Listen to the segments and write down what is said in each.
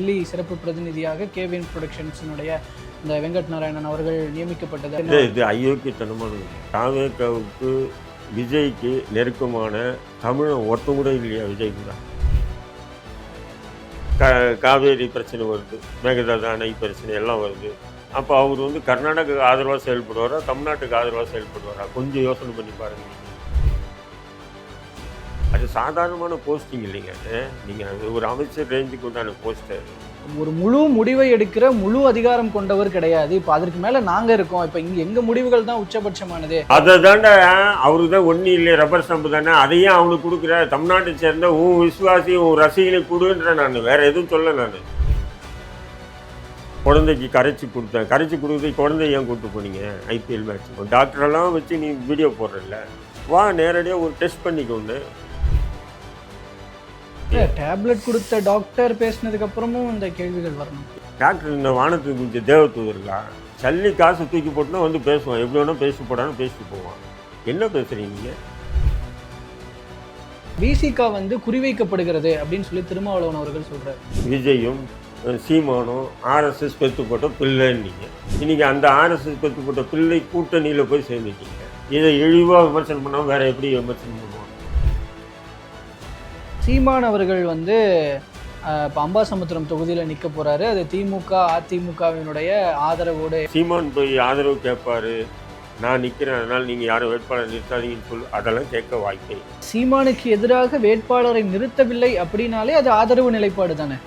டெல்லி சிறப்பு பிரதிநிதியாக கேவின் ப்ரொடக்ஷன்ஸினுடைய இந்த வெங்கட் நாராயணன் அவர்கள் நியமிக்கப்பட்டது. இது அயோக்கியத்தனமானது. தாவேக்காவுக்கு விஜய்க்கு நெருக்கமான தமிழன் ஒருத்தம் கூட இல்லையா? விஜய் கூட காவேரி பிரச்சனை வருது, மேகதாது அணை பிரச்சனை எல்லாம் வருது. அப்போ அவர் வந்து கர்நாடக ஆதரவாக செயல்படுவாரா, தமிழ்நாட்டுக்கு ஆதரவாக செயல்படுவாரா? கொஞ்சம் யோசனை பண்ணி பாருங்க. அது சாதாரணமான போஸ்டிங் இல்லைங்க. நீங்கள் அது ஒரு அமைச்சர் ரேஞ்சுக்கு உண்டான போஸ்டர். ஒரு முழு முடிவை எடுக்கிற முழு அதிகாரம் கொண்டவர் கிடையாது. இப்போ அதற்கு மேலே நாங்கள் இருக்கோம். இப்போ இங்கே எங்கள் முடிவுகள் தான் உச்சபட்சமானது. அதை தாண்டா அவருக்கு தான் ஒன்றும் இல்லை, ரப்பர் ஸ்டாம்பு தானே. அதையும் அவனுக்கு கொடுக்குற தமிழ்நாட்டை சேர்ந்த உன் விசுவாசி உன் ரசிகனுக்கு கொடுன்ற. நான் வேற எதுவும் சொல்ல. நான் குழந்தைக்கு கரைச்சி கொடுத்து குழந்தை ஏன் கூப்பிட்டு போனீங்க ஐபிஎல் மேட்ச்? டாக்டரெல்லாம் வச்சு நீ வீடியோ போடுறல, வா நேரடியாக ஒரு டெஸ்ட் பண்ணிக்கொண்டு. டேப்லெட் கொடுத்த டாக்டர் பேசினதுக்கு அப்புறமும் இந்த கேள்விகள் வரணும். டாக்டர் இந்த வானத்துக்கு கொஞ்சம் தேவதூதர்களா? சல்லி காசு தூக்கி போட்டுனா வந்து பேசுவான், எப்படி வேணா பேசி போடான்னு பேசிட்டு போவான். என்ன பேசுறீங்க நீங்க? விசிகா வந்து குறிவைக்கப்படுகிறது அப்படின்னு சொல்லி திருமாவளவன் அவர்கள் சொல்றாரு. விஜயும் சீமானும் ஆர்எஸ்எஸ் பெற்று போட்ட பிள்ளைன்னீங்க. இன்னைக்கு அந்த ஆர்எஸ்எஸ் பெற்று போட்ட பிள்ளை கூட்டணியில் போய் சேர்ந்துட்டீங்க. இதை இழிவாக விமர்சனம் பண்ணாமல் வேற எப்படி விமர்சனம் பண்ணுவாங்க? சீமான் அவர்கள் வந்து இப்போ அம்பாசமுத்திரம் தொகுதியில் நிற்க போறாரு. அது திமுக அதிமுகவினுடைய ஆதரவோடு. சீமான் போய் ஆதரவு கேட்பாரு, நான் நிற்கிறேன் அதனால் நீங்கள் யாரும் வேட்பாளர் நிறுத்தாதீங்கன்னு சொல்லு, அதெல்லாம் கேட்க வாய்ப்பே. சீமானுக்கு எதிராக வேட்பாளரை நிறுத்தவில்லை அப்படின்னாலே அது ஆதரவு நிலைப்பாடு தானே.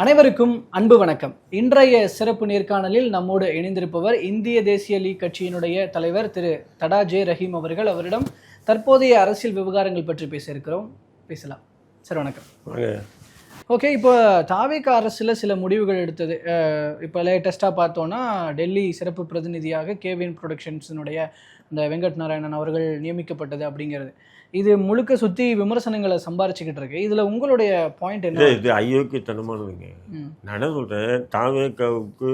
அனைவருக்கும் அன்பு வணக்கம். இன்றைய சிறப்பு நேர்காணலில் நம்மோடு இணைந்திருப்பவர் இந்திய தேசிய லீக் கட்சியினுடைய தலைவர் திரு தடா ஜே ரஹீம் அவர்கள். அவரிடம் தற்போதைய அரசியல் விவகாரங்கள் பற்றி பேசலாம் சார். வணக்கம். ஓகே, இப்போ தாவேகா அரசில் சில முடிவுகள் எடுத்தது. இப்போ லேட்டஸ்ட்டாக பார்த்தோன்னா டெல்லி சிறப்பு பிரதிநிதியாக கேவின் ப்ரொடக்ஷன்ஸினுடைய இந்த வெங்கட் நாராயணன் அவர்கள் நியமிக்கப்பட்டது அப்படிங்கிறது. இது முழுக்க சுற்றி விமர்சனங்களை சம்பாரிச்சுக்கிட்டு இருக்கு. இதில் உங்களுடைய பாயிண்ட் என்ன? இது அயோக்கியத்தனமானதுங்க. நான் என்ன சொல்கிறேன், தாவேக்காவுக்கு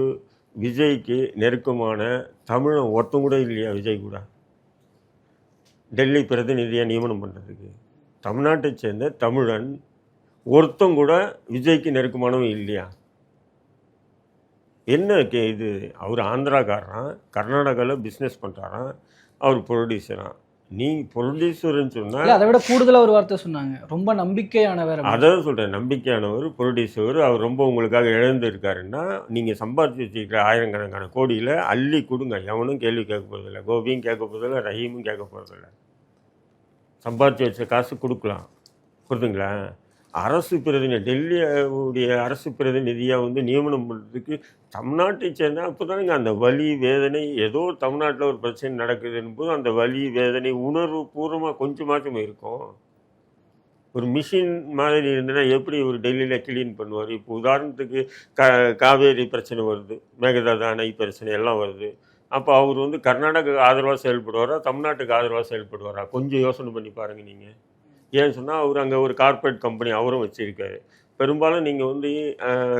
விஜய்க்கு நெருக்கமான தமிழன் ஒருத்தம் கூட இல்லையா? விஜய் கூட டெல்லி பிரதிநிதியாக நியமனம் பண்ணுறதுக்கு தமிழ்நாட்டை சேர்ந்த தமிழன் ஒருத்தம் கூட விஜய்க்கு நெருக்கமானவன் இல்லையா? என்ன இது? அவர் ஆந்திராக்காரன், கர்நாடகாவில் பிஸ்னஸ் பண்ணுறாரான், அவர் ப்ரொடியூசரான். நீ ப்ரொடியூசர்ன்னு சொன்னால் அதை விட கூடுதலாக ஒரு வார்த்தை சொன்னாங்க, ரொம்ப நம்பிக்கையானவர். அதான் சொல்கிறேன், நம்பிக்கையானவர், ப்ரொடியூசர். அவர் ரொம்ப உங்களுக்காக இழந்திருக்காருன்னா நீங்கள் சம்பாதிச்சு வச்சுருக்கிற ஆயிரக்கணக்கான கோடியில் அள்ளி கொடுங்க. எவனும் கேள்வி கேட்க போகிறதில்ல, கோபியும் கேட்க போகிறதில்ல, ரஹீமும் கேட்க போகிறதில்ல. சம்பாதிச்சு வச்ச காசு கொடுக்கலாம், புரிதுங்களா? அரசு பிரதிநிதி, டெல்லியுடைய அரசு பிரதிநிதியாக வந்து நியமனம் பண்ணுறதுக்கு தமிழ்நாட்டை சேர்ந்தால் அப்போ தானேங்க அந்த வலி வேதனை, ஏதோ தமிழ்நாட்டில் ஒரு பிரச்சனை நடக்குதுன்னு போது அந்த வலி வேதனை உணர்வு பூர்வமாக கொஞ்சமாச்சும் இருக்கும். ஒரு மிஷின் மாதிரி இருந்ததுன்னா எப்படி ஒரு டெல்லியில் கிளீன் பண்ணுவார்? இப்போ உதாரணத்துக்கு காவேரி பிரச்சனை வருது, மேகதாது அணை பிரச்சனை எல்லாம் வருது. அப்போ அவர் வந்து கர்நாடக ஆதரவாக செயல்படுவாரா, தமிழ்நாட்டுக்கு ஆதரவாக செயல்படுவாரா? கொஞ்சம் யோசனை பண்ணி பாருங்கள் நீங்கள். ஏன்னு சொன்னால் அவர் அங்கே ஒரு கார்ப்பரேட் கம்பெனி அவரும் வச்சுருக்காரு. பெரும்பாலும் நீங்கள் வந்து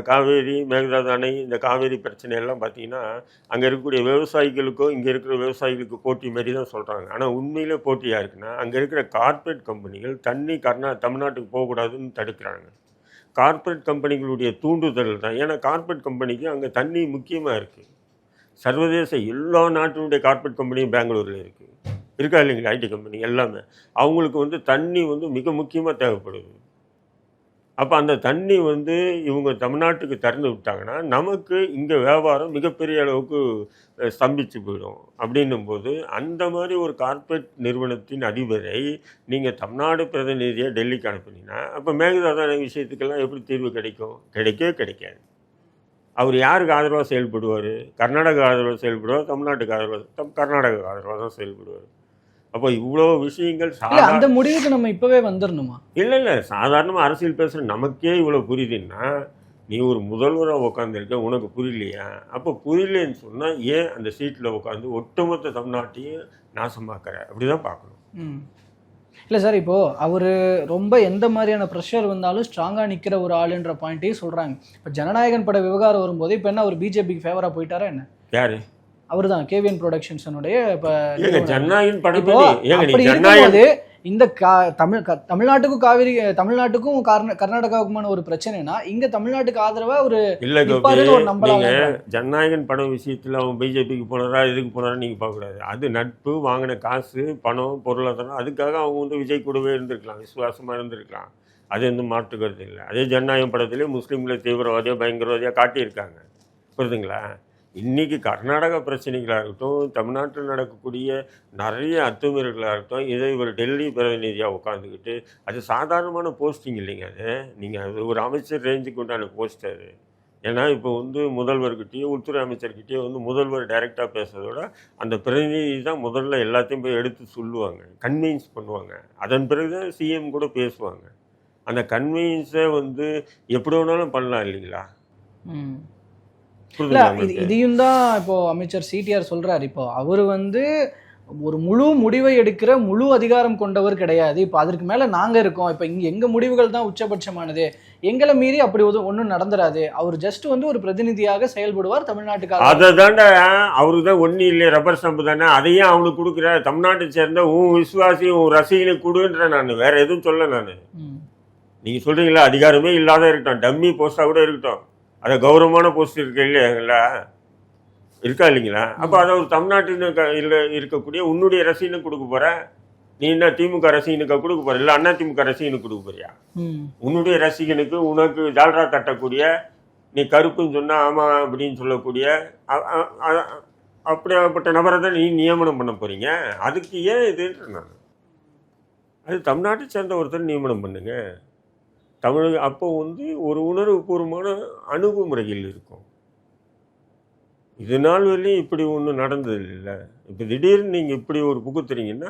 காவேரி மேகதாது அணை இந்த காவேரி பிரச்சனையெல்லாம் பார்த்தீங்கன்னா அங்கே இருக்கக்கூடிய விவசாயிகளுக்கோ இங்கே இருக்கிற விவசாயிகளுக்கு போட்டி மாரி தான் சொல்கிறாங்க. ஆனால் உண்மையிலே போட்டியாக இருக்குன்னா அங்கே இருக்கிற கார்ப்பரேட் கம்பெனிகள் தண்ணி தமிழ்நாட்டுக்கு போகக்கூடாதுன்னு தடுக்கிறாங்க. கார்ப்பரேட் கம்பெனிகளுடைய தூண்டுதல் தான். ஏன்னா கார்ப்பரேட் கம்பெனிக்கு அங்கே தண்ணி முக்கியமாக இருக்குது. சர்வதேச எல்லா நாட்டினுடைய கார்ப்பரேட் கம்பெனியும் பெங்களூரில் இருக்குது, இருக்கா இல்லைங்களா? ஐடி கம்பெனி எல்லாமே அவங்களுக்கு வந்து தண்ணி வந்து மிக முக்கியமாக தேவைப்படுது. அப்போ அந்த தண்ணி வந்து இவங்க தமிழ்நாட்டுக்கு திறந்து விட்டாங்கன்னா நமக்கு இங்கே வியாபாரம் மிகப்பெரிய அளவுக்கு ஸ்தம்பிச்சு போயிடும். அப்படின்னும் போது அந்த மாதிரி ஒரு கார்ப்பரேட் நிறுவனத்தின் அதிபரை நீங்கள் தமிழ்நாடு பிரதிநிதியாக டெல்லிக்கு அனுப்புனீங்கன்னா அப்போ மேகதாதான விஷயத்துக்கெல்லாம் எப்படி தீர்வு கிடைக்கும்? கிடைக்காது. அவர் யாருக்கு ஆதரவாக செயல்படுவார்? கர்நாடக ஆதரவாக செயல்படுவார், தமிழ்நாட்டுக்கு ஆதரவாக கர்நாடக ஆதரவாக தான் செயல்படுவார். அப்போ இவ்வளோ விஷயங்கள் அந்த முடிவுக்கு நம்ம இப்போவே வந்துடணுமா? இல்லை, சாதாரணமாக அரசியல் பேசுகிற நமக்கே இவ்வளோ புரியுதுன்னா நீ ஒரு முதல்வராக உட்காந்துருக்க, உனக்கு புரியலையா? அப்போ புரியலன்னு சொன்னால் ஏன் அந்த சீட்டில் உட்காந்து ஒட்டுமொத்த தமிழ்நாட்டையும் நாசமாக்குற? அப்படி தான் பார்க்கணும். இல்லை சார், இப்போது அவர் ரொம்ப எந்த மாதிரியான ப்ரெஷர் வந்தாலும் ஸ்ட்ராங்காக நிற்கிற ஒரு ஆளுன்ற பாயிண்ட்டையும் சொல்கிறாங்க. இப்போ ஜனநாயகன் பட விவகாரம் வரும்போது இப்போ என்ன அவர் பிஜேபிக்கு ஃபேவராக போயிட்டாரா என்ன? யார் அவர்தான் கேவிஎன் ப்ரொடக்ஷன்ஸனுடைய ஏங்க ஜனநாயகன் இப்போ படத்துல ஏங்க அப்படி நீங்க ஜனநாயகன் இருக்கும்போது இந்த தமிழ்நாட்டுக்கும் தமிழ்நாட்டுக்கும் கர்நாடகாவுக்குமான ஒரு பிரச்சனைனா இங்க தமிழ்நாட்டுக்கு ஆதரவா ஒரு இல்ல கோபி, நிப்பாருன்னு ஒரு நம்பலாம். நீங்க ஜனநாயகன் படம் விஷயத்துல அவன் பிஜேபிக்கு போனாரா எதுக்கு போனாரா நீங்க பார்க்க கூடாது. அது நட்பு, வாங்கின காசு, பணம், பொருளாதாரம், அதுக்காக அவங்க வந்து விஜய் கூடவே இருந்திருக்கலாம், விசுவாசமா இருந்திருக்கலாம். அது எந்த மாற்று கருத்து இல்லை. அதே ஜனநாயகம் படத்திலே முஸ்லீம்களை தீவிரவாதியா பயங்கரவாதியா காட்டியிருக்காங்க. புரியுதுங்களா? இன்னைக்கு கர்நாடகா பிரச்சனைகளாக இருக்கட்டும், தமிழ்நாட்டில் நடக்கக்கூடிய நிறைய அத்துமீறல்களாக இருக்கட்டும், இதை இவர் டெல்லி பிரதிநிதியாக உட்காந்துக்கிட்டு, அது சாதாரணமான போஸ்டிங் இல்லைங்க. அது நீங்கள் அது ஒரு அமைச்சர் ரேஞ்சுக்கு உண்டான போஸ்ட் அது. ஏன்னா இப்போ வந்து முதல்வர்கிட்டயோ உள்துறை அமைச்சர்கிட்டயோ வந்து முதல்வர் டைரெக்டாக பேசுறதோட அந்த பிரதிநிதி தான் முதல்ல எல்லாத்தையும் போய் எடுத்து சொல்லுவாங்க, கன்வின்ஸ் பண்ணுவாங்க. அதன் பிறகு தான் சிஎம் கூட பேசுவாங்க. அந்த கன்வின்ஸை வந்து எப்படி வேணாலும் பண்ணலாம் இல்லைங்களா? இல்ல இதையும் தான் இப்போ அமைச்சர் சிடிஆர் சொல்றாரு. இப்போ அவர் வந்து ஒரு முழு முடிவை எடுக்கிற முழு அதிகாரம் கொண்டவர் கிடையாது. இப்போ அதற்கு மேல நாங்க இருக்கோம். இப்போ இங்க எங்க முடிவுகள் தான் உச்சபட்சமானது, எங்களை மீறி அப்படி ஒன்றும் நடந்துராது. அவர் ஜஸ்ட் வந்து ஒரு பிரதிநிதியாக செயல்படுவார் தமிழ்நாட்டுக்காக. அதை தாண்டா அவருக்கு தான் ஒன்றும் இல்லை, ரப்பர் ஸ்டாம்பு தானே. அதையும் அவனுக்கு கொடுக்குற தமிழ்நாட்டை சேர்ந்த உன் விசுவாசி உன் ரசிகனுக்கு கொடுன்ற. நான் வேற எதுவும் சொல்ல. நான் நீங்க சொல்றீங்களா அதிகாரமே இல்லாத இருக்கட்டும், டம்மி போஸ்டா கூட இருக்கட்டும், அதை கௌரவமான போஸ்ட் இருக்கு இல்லைங்களா, இருக்கா இல்லைங்களா? அப்போ அதை ஒரு தமிழ்நாட்டில் இருக்கக்கூடிய உன்னுடைய ரசிகனுக்கு கொடுக்க போற. நீ என்ன திமுக ரசிகனுக்கு கொடுக்க போற, இல்லை அண்ணா திமுக ரசிகனுக்கு கொடுக்க போறியா? உன்னுடைய ரசிகனுக்கு உனக்கு ஜால்ரா தட்டக்கூடிய, நீ கருப்புன்னு சொன்னா ஆமா அப்படின்னு சொல்லக்கூடிய அப்படியாப்பட்ட நபரை தான் நீ நியமனம் பண்ண போறீங்க. அதுக்கு ஏன் இதுன்ற நான் அது தமிழ்நாட்டை சேர்ந்த ஒருத்தர் நியமனம் பண்ணுங்க. தமிழக அப்போ வந்து ஒரு உணர்வுபூர்வமான அணுகுமுறைகள் இருக்கும். இது நாள் வரையும் இப்படி ஒன்றும் நடந்தது இல்லை. இப்போ திடீர்னு நீங்கள் இப்படி ஒரு புகுத்துறீங்கன்னா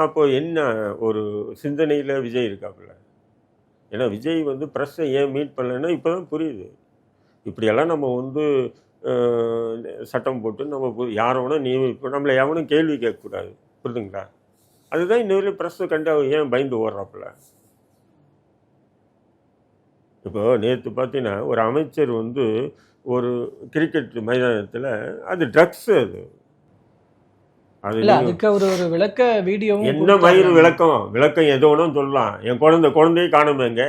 அப்போ என்ன ஒரு சிந்தனையில் விஜய் இருக்காப்புல. ஏன்னா விஜய் வந்து ப்ரெஸ்ஸை ஏன் மீட் பண்ணலைன்னா இப்போ தான் புரியுது. இப்படியெல்லாம் நம்ம வந்து சட்டம் போட்டு நம்ம யாரோனா நியமிப்போம், நம்மளை எவனும் கேள்வி கேட்கக்கூடாது. புரியுதுங்களா? அதுதான் இன்னொரு ப்ரெஸ்ஸை கண்டு ஏன் பயந்து ஓடுறாப்புல. இப்போ நேற்று பார்த்தீங்கன்னா ஒரு அமைச்சர் வந்து ஒரு கிரிக்கெட் மைதானத்தில் அது ட்ரக்ஸ், அது அதுக்கு ஒரு விளக்க வீடியோ என்ன மயிறு விளக்கம் எதோ ஒன்றும் சொல்லலாம். என் குழந்தையை காணுமேங்க,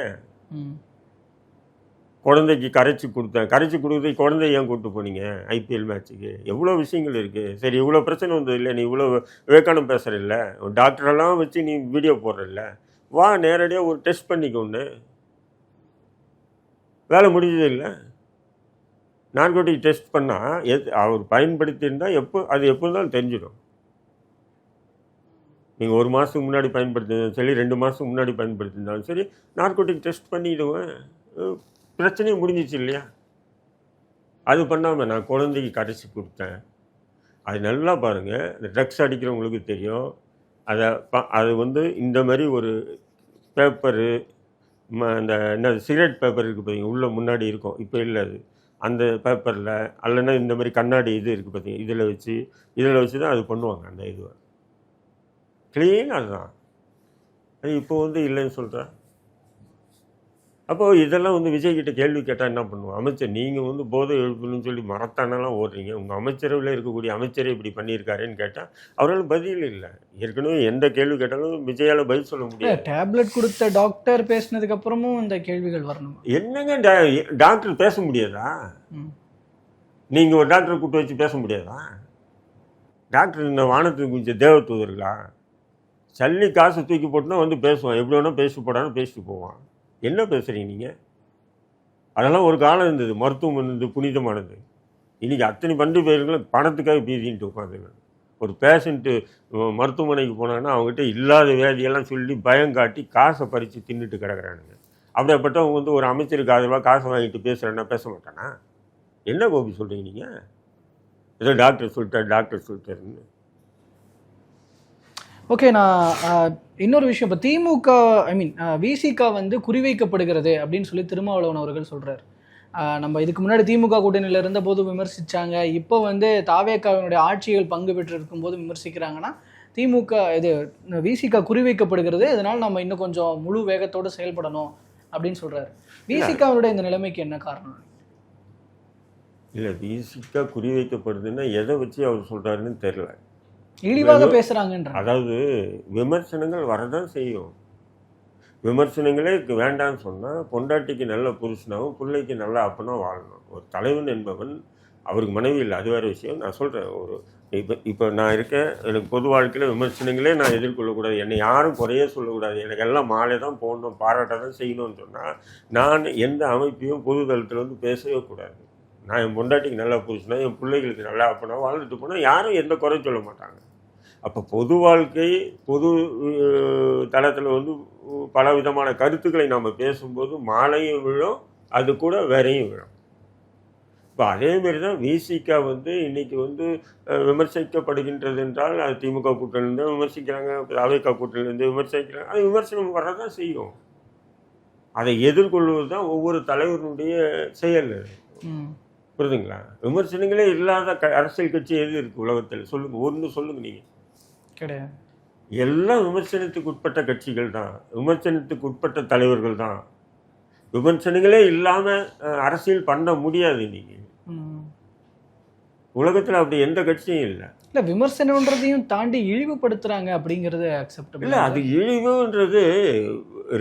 குழந்தைக்கு கரைச்சி கொடுத்து குழந்தைய ஏன் கூப்பிட்டு போனீங்க ஐபிஎல் மேட்ச்சுக்கு? எவ்வளோ விஷயங்கள் இருக்குது. சரி இவ்வளோ பிரச்சனை வந்தது இல்லை, நீ இவ்வளோ விவேகானம் பேசுகிற இல்லை, டாக்டரெல்லாம் வச்சு நீ வீடியோ போடுறதில்ல, வா நேரடியாக ஒரு டெஸ்ட் பண்ணிக்கொண்டு வேலை முடிஞ்சது இல்லை. நார்கோட்டிக் டெஸ்ட் பண்ணால் அவர் பயன்படுத்தியிருந்தால் அது எப்போ இருந்தாலும் தெரிஞ்சிடும். நீங்கள் ஒரு மாதத்துக்கு முன்னாடி பயன்படுத்தினாலும் சரி, 2 மாதத்துக்கு முன்னாடி பயன்படுத்தியிருந்தாலும் சரி, நார்கோட்டிக் டெஸ்ட் பண்ணிவிடுவேன், பிரச்சனையும் முடிஞ்சிச்சு இல்லையா? அது பண்ணாமல் நான் குழந்தைக்கு கரைச்சி கொடுத்தேன். அது நல்லா பாருங்கள், இந்த ட்ரக்ஸ் அடிக்கிறவங்களுக்கு தெரியும். அது வந்து இந்த மாதிரி ஒரு பேப்பரு, அந்த என்ன சிகரெட் பேப்பர் இருக்குது பார்த்தீங்க, உள்ளே முன்னாடி இருக்கும், இப்போ இல்லை அது. அந்த பேப்பரில் அல்லனா இந்த மாதிரி கண்ணாடி இது இருக்குது பார்த்தீங்க, இதில் வச்சு தான் அது பண்ணுவாங்க. அந்த இதுவை க்ளீன் அதுதான். அது இப்போ வந்து இல்லைன்னு சொல்கிறேன். அப்போது இதெல்லாம் வந்து விஜய்கிட்ட கேள்வி கேட்டால் என்ன பண்ணுவோம்? அமைச்சர் நீங்கள் வந்து போதை எழுப்பணும்னு சொல்லி மரத்தானெல்லாம் ஓடுறீங்க, உங்கள் அமைச்சரவையில் இருக்கக்கூடிய அமைச்சரே இப்படி பண்ணியிருக்காருன்னு கேட்டால் அவரால் பதில் இல்லை. ஏற்கனவே எந்த கேள்வி கேட்டாலும் விஜயால் பதில் சொல்ல முடியாது. டேப்லெட் கொடுத்த டாக்டர் பேசினதுக்கு அப்புறமும் இந்த கேள்விகள் வரணும். என்னங்க டாக்டர் பேச முடியாதா? நீங்கள் ஒரு டாக்டரை கூப்பிட்டு வச்சு பேச முடியாதா? டாக்டர் இந்த வானத்துக்கு கொஞ்சம் தேவதூதர்களா? சல்லி காசு தூக்கி போட்டுனா வந்து பேசுவான், எப்படி வேணால் பேசி போடான்னு பேசிட்டு போவான். என்ன பேசுகிறீங்க நீங்கள்? அதெல்லாம் ஒரு காலம் இருந்தது, மருத்துவம் இருந்தது, புனிதமானது. இன்றைக்கி அத்தனை பண்டு பேர்களும் பணத்துக்காக பீதின்ட்டு உட்காந்துங்க. ஒரு பேஷண்ட்டு மருத்துவமனைக்கு போனாங்கன்னா அவங்ககிட்ட இல்லாத வியாதியெல்லாம் சொல்லி பயம் காட்டி காசை பறித்து தின்னுட்டு கிடக்கிறானுங்க. அப்படியாப்பட்டவங்க வந்து ஒரு அமைச்சருக்கு ஆதரவாக காசை வாங்கிட்டு பேசுகிறேன்னா பேச மாட்டானா? என்ன கோபி சொல்கிறீங்க நீங்கள்? ஏதோ டாக்டர் சொல்லிட்டாருன்னு. ஓகே, நான் இன்னொரு விஷயம், இப்போ திமுக விசிக வந்து குறிவைக்கப்படுகிறது அப்படின்னு சொல்லி திருமாவளவன் அவர்கள் சொல்கிறார். நம்ம இதுக்கு முன்னாடி திமுக கூட்டணியில் இருந்தபோது விமர்சித்தாங்க, இப்போ வந்து தாவேகாவினுடைய ஆட்சிகள் பங்கு பெற்று இருக்கும்போது விமர்சிக்கிறாங்கன்னா திமுக இது விசிக குறிவைக்கப்படுகிறது, அதனால் நம்ம இன்னும் கொஞ்சம் முழு வேகத்தோடு செயல்படணும் அப்படின்னு சொல்கிறாரு. விசிகாவுடைய இந்த நிலைமைக்கு என்ன காரணம்? இல்லை விசிக்கா குறிவைக்கப்படுதுன்னா எதை வச்சு அவர் சொல்கிறாருன்னு தெரில. இழிவாக பேசுறாங்கன்ற. அதாவது விமர்சனங்கள் வரதான் செய்யும். விமர்சனங்களே வேண்டான்னு சொன்னால் பொண்டாட்டிக்கு நல்ல புருஷனாகவும் பிள்ளைக்கு நல்ல அப்பனாகவும் வாழணும். ஒரு தலைவன் என்பவன் அவருக்கு மனைவி இல்லை, அது வேறு விஷயம். நான் சொல்கிறேன், ஒரு இப்போ நான் இருக்கேன், எனக்கு பொது வாழ்க்கையில் விமர்சனங்களே நான் எதிர்கொள்ளக்கூடாது, என்னை யாரும் குறையே சொல்லக்கூடாது, எனக்கு எல்லாம் மாலை தான் போடணும், பாராட்ட தான் செய்யணும்னு சொன்னால் நான் எந்த அமைப்பையும் பொது தளத்தில் வந்து பேசவே கூடாது. நான் என் பொண்டாட்டிக்கு நல்ல புருஷனா, என் பிள்ளைகளுக்கு நல்லா அப்பனா வாழ்ந்துட்டு போனால் யாரும் எந்த குறையும் சொல்ல மாட்டாங்க. அப்போ பொது வாழ்க்கை பொது தளத்தில் வந்து பல விதமான கருத்துக்களை நாம் பேசும்போது மாலையும் விழும், அது கூட வேறையும் விழும். இப்போ அதேமாரி தான் விசிகா வந்து இன்றைக்கி வந்து விமர்சிக்கப்படுகின்றது என்றால் அது திமுக கூட்டணிலேருந்து விமர்சிக்கிறாங்க, அவைக்கா கூட்டணிலேருந்து விமர்சிக்கிறாங்க. அது விமர்சனம் வரதான் செய்யும். அதை எதிர்கொள்வது தான் ஒவ்வொரு தலைவருடைய செயல். புரியுதுங்களா? விமர்சனங்களே இல்லாத அரசியல் கட்சி எது இருக்குது உலகத்தில்? சொல்லுங்கள், ஒன்று சொல்லுங்கள். நீங்கள் கிடையாது. எல்லாம் விமர்சனத்துக்கு உட்பட்ட கட்சிகள் தான், விமர்சனத்துக்கு உட்பட்ட தலைவர்கள் தான். விமர்சனங்களே இல்லாமல் அரசியல் பண்ண முடியாது. இன்னைக்கு உலகத்தில் அப்படி எந்த கட்சியும் இல்லை. இல்லை, விமர்சனன்றதையும் தாண்டி இழிவுபடுத்துறாங்க அப்படிங்கிறது அக்செப்டபிள் இல்லை. அது இழிவுன்றது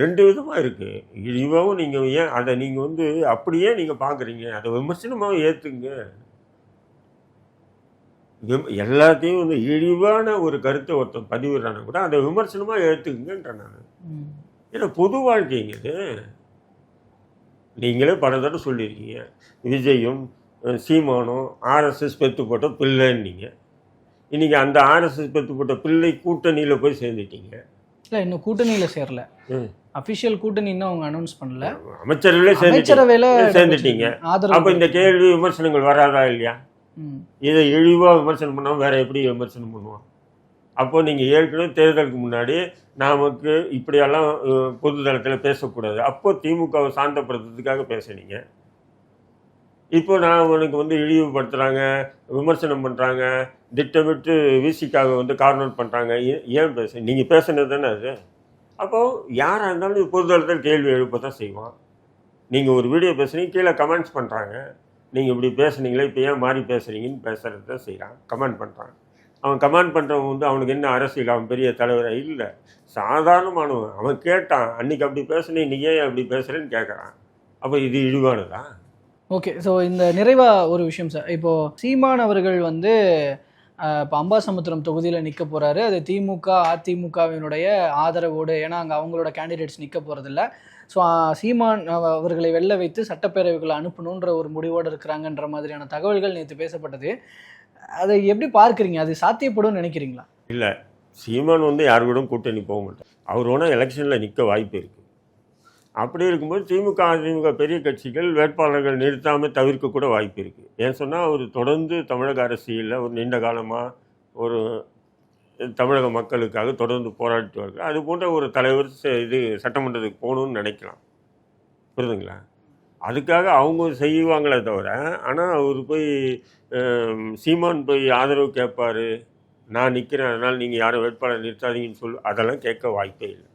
ரெண்டு விதமாக இருக்குது. இழிவாகவும் நீங்கள் ஏன் அதை நீங்கள் வந்து அப்படியே நீங்கள் பார்க்குறீங்க, அதை விமர்சனமாக ஏற்றுங்க. எல்லாத்தையும் வந்து இழிவான ஒரு கருத்தை ஒருத்தன் பதிவிடுறானா கூட அதை விமர்சனமாக ஏற்றுக்குங்கன்றேன் நான். ஏன்னா பொது வாழ்க்கைங்க இது. நீங்களே பல தடவை சொல்லியிருக்கீங்க, விஜயும் சீமானும் ஆர்எஸ்எஸ் பெற்று போட்ட பிள்ளைன்னீங்க. இன்றைக்கி அந்த ஆர்எஸ்எஸ் பெற்று போட்ட பிள்ளை கூட்டணியில் போய் சேர்ந்துட்டீங்க. இல்லை, இன்னும் கூட்டணியில் சேரல. அஃபிஷியல் கூட்டணி இன்னும் அவங்க அனௌன்ஸ் பண்ணல. அமைச்சரவையில் சேர்ந்துட்டீங்க. அப்போ இந்த கேள்வி விமர்சனங்கள் வராதா இல்லையா? இதை இழிவாக விமர்சனம் பண்ணாமல் வேறு எப்படி விமர்சனம் பண்ணுவோம்? அப்போ நீங்கள் ஏற்கனவே தேர்தலுக்கு முன்னாடி நமக்கு இப்படியெல்லாம் பொது தளத்தில் பேசக்கூடாது, அப்போ திமுகவை சாந்தப்படுத்துறதுக்காக பேசுனீங்க. இப்போ நான் உனக்கு வந்து இழிவுபடுத்துகிறாங்க, விமர்சனம் பண்ணுறாங்க, திட்டமிட்டு விசிக்காக வந்து கார்னர் பண்ணுறாங்க, ஏன் பேச நீங்கள் பேசுனது தானே அது? அப்போது யாராக இருந்தாலும் பொது தளத்தில் கேள்வி எழுப்ப தான் செய்வான். நீங்கள் ஒரு வீடியோ பேசுனீங்க, கீழே கமெண்ட்ஸ் பண்ணுறாங்க, நீங்கள் இப்படி பேசுனீங்களே, இப்போ ஏன் மாறி பேசுகிறீங்கன்னு பேசுகிறது தான் செய்கிறான், கமெண்ட் பண்ணுறான். அவன் கமெண்ட் பண்ணுறவன் வந்து அவனுக்கு என்ன அரசியல், அவன் பெரிய தலைவராக இல்லை, சாதாரணமானவன். அவன் கேட்டான், அன்றைக்கி அப்படி பேசுனேன், இன்றைக்கி ஏன் அப்படி பேசுகிறேன்னு கேட்குறான். அப்போ இது இழிவானதா? ஓகே. ஸோ இந்த நிறைவாக ஒரு விஷயம் சார், இப்போது சீமான் அவர்கள் வந்து இப்போ அம்பாசமுத்திரம் தொகுதியில் நிற்க போகிறாரு. அது திமுக அதிமுகவினுடைய ஆதரவோடு, ஏன்னா அங்கே அவங்களோட கேண்டிடேட்ஸ் நிற்க போகிறதில்ல. ஸோ சீமான் அவர்களை வெல்ல வைத்து சட்டப்பேரவைகளை அனுப்பணுன்ற ஒரு முடிவோடு இருக்கிறாங்கன்ற மாதிரியான தகவல்கள் நேற்று பேசப்பட்டது. அதை எப்படி பார்க்குறீங்க? அது சாத்தியப்படும் நினைக்கிறீங்களா? இல்லை, சீமான் வந்து யார் கூட கூட்டணி போக மாட்டார். அவர் வேணால் எலெக்ஷனில் நிற்க வாய்ப்பு இருக்குது. அப்படி இருக்கும்போது திமுக அதிமுக பெரிய கட்சிகள் வேட்பாளர்கள் நிறுத்தாமல் தவிர்க்க கூட வாய்ப்பு இருக்குது. ஏன் சொன்னால் அவர் தொடர்ந்து தமிழக அரசியலில் ஒரு நீண்ட காலமாக ஒரு தமிழக மக்களுக்காக தொடர்ந்து போராடிட்டு வருது. அது போன்ற ஒரு தலைவர் இது சட்டமன்றத்துக்கு போகணுன்னு நினைக்கலாம். புரியுதுங்களா? அதுக்காக அவங்க செய்வாங்களே தவிர, ஆனால் அவர் போய் சீமான் போய் ஆதரவு கேட்பார், நான் நிற்கிறேன் அதனால் நீங்கள் யாரும் வேட்பாளர் நிறுத்தாதீங்கன்னு சொல்லு, அதெல்லாம் கேட்க வாய்ப்பே இல்லை.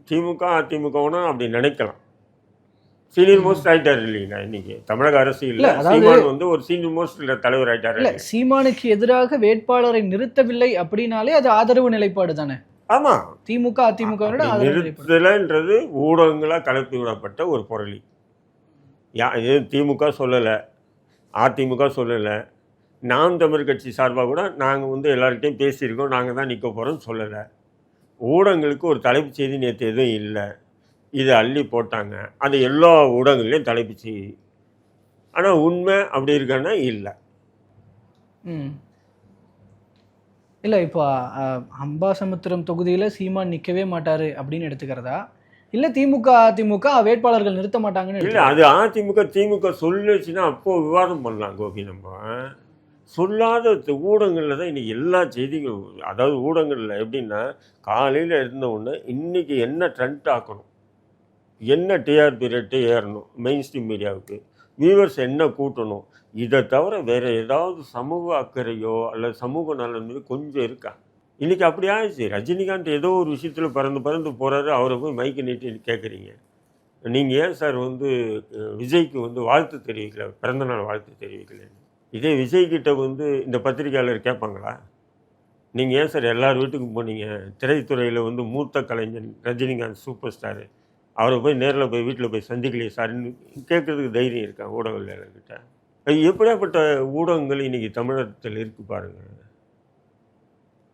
திமுக அதிமுகவுனா அப்படி நினைக்கலாம். சீனியர் மோஸ்ட் ஆகிட்டார் இல்லைங்களா இன்னைக்கு தமிழக அரசியல்? சீமான் வந்து ஒரு சீனியர் மோஸ்ட் தலைவர் ஆகிட்டார். இல்லை, சீமானுக்கு எதிராக வேட்பாளரை நிறுத்தவில்லை அப்படின்னாலே அது ஆதரவு நிலைப்பாடு தானே. ஆமாம், திமுக அதிமுகவோட நிறுத்தலைன்றது ஊடகங்களாக கலப்பி விடப்பட்ட ஒரு பொருளி. திமுக சொல்லலை, அதிமுக சொல்லலை, நாம் தமிழ் கட்சி சார்பாக கூட நாங்கள் வந்து எல்லார்கிட்டையும் பேசியிருக்கோம், நாங்கள் தான் நிற்க போகிறோம்னு சொல்லலை. ஊடகங்களுக்கு ஒரு தலைப்புச் செய்தி நேற்று எதுவும் இல்லை, இதை அள்ளி போட்டாங்க. அது எல்லா ஊடகங்களையும் தலைப்புச் செய்தி. ஆனால் உண்மை அப்படி இருக்கான்னா இல்லை. இல்லை, இப்போ அம்பாசமுத்திரம் தொகுதியில் சீமான் நிற்கவே மாட்டார் அப்படின்னு எடுத்துக்கிறதா, இல்லை திமுக அதிமுக வேட்பாளர்கள் நிறுத்த மாட்டாங்கன்னு? இல்லை, அது அதிமுக திமுக சொல்லிச்சுன்னா அப்போது விவாதம் பண்ணலாம் கோபி. நம்ம சொல்லாத ஊடகங்களில் தான் இன்றைக்கி எல்லா செய்திகளும். அதாவது ஊடகங்களில் எப்படின்னா, காலையில் இருந்த உடனே இன்றைக்கி என்ன ட்ரெண்ட் ஆக்கணும், என்ன டிஆர்பி ரேட்டு ஏறணும், மெயின் ஸ்ட்ரீம் மீடியாவுக்கு வியூவர்ஸ் என்ன கூட்டணும், இதை தவிர வேறு ஏதாவது சமூக அக்கறையோ அல்லது சமூக நலன் மீது கொஞ்சம் இருக்கா? இன்றைக்கி அப்படி ஆயிடுச்சு. ரஜினிகாந்த் ஏதோ ஒரு விஷயத்தில் பறந்து போகிறாரு, அவரை போய் மைக்கு நீட்டி கேட்குறீங்க. நீங்கள் ஏன் சார் வந்து விஜய்க்கு வந்து வாழ்த்து தெரிவிக்கல, பிறந்தநாள் வாழ்த்து தெரிவிக்கலன்னு? இதே விஜய்கிட்ட வந்து இந்த பத்திரிகையாளர் கேட்பாங்களா? நீங்கள் ஏன் சார் எல்லார் வீட்டுக்கும் போனீங்க? திரைத்துறையில் வந்து மூத்த கலைஞன் ரஜினிகாந்த் சூப்பர் ஸ்டாரு, அவரை போய் நேரில் போய் வீட்டில் போய் சந்திக்கலையே சார்ன்னு கேட்குறதுக்கு தைரியம் இருக்கா ஊடகவியலாளர்கிட்ட? எப்படியாப்பட்ட ஊடகங்கள் இன்றைக்கி தமிழகத்தில் இருக்குது பாருங்கள்.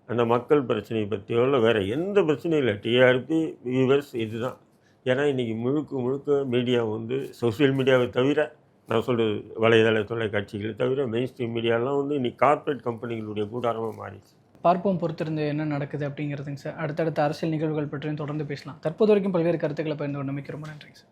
அந்த மக்கள் பிரச்சனையை பற்றியோ இல்லை வேறு எந்த பிரச்சனையும் இல்லை, டிஆர்பி வியூவர்ஸ் இதுதான். ஏன்னா இன்றைக்கி முழுக்க முழுக்க மீடியா வந்து சோசியல் மீடியாவை தவிர, நான் சொல்கிறது வலைதள தொலைக்காட்சிகளை தவிர மெயின் ஸ்ட்ரீம் மீடியாலாம் வந்து இன்றைக்கி கார்ப்பரேட் கம்பெனிகளுடைய கூடாரமாக மாறிடுச்சு. பார்ப்போம் பொறுத்திருந்து என்ன நடக்குது அப்படிங்கிறதுங்க சார். அடுத்தடுத்த அரசியல் நிகழ்வுகள் பற்றியும் தொடர்ந்து பேசலாம். தற்போது வரைக்கும் பல்வேறு கருத்துக்களை பகிர்ந்து கொண்டமைக்கு ரொம்ப நன்றிங்க சார்.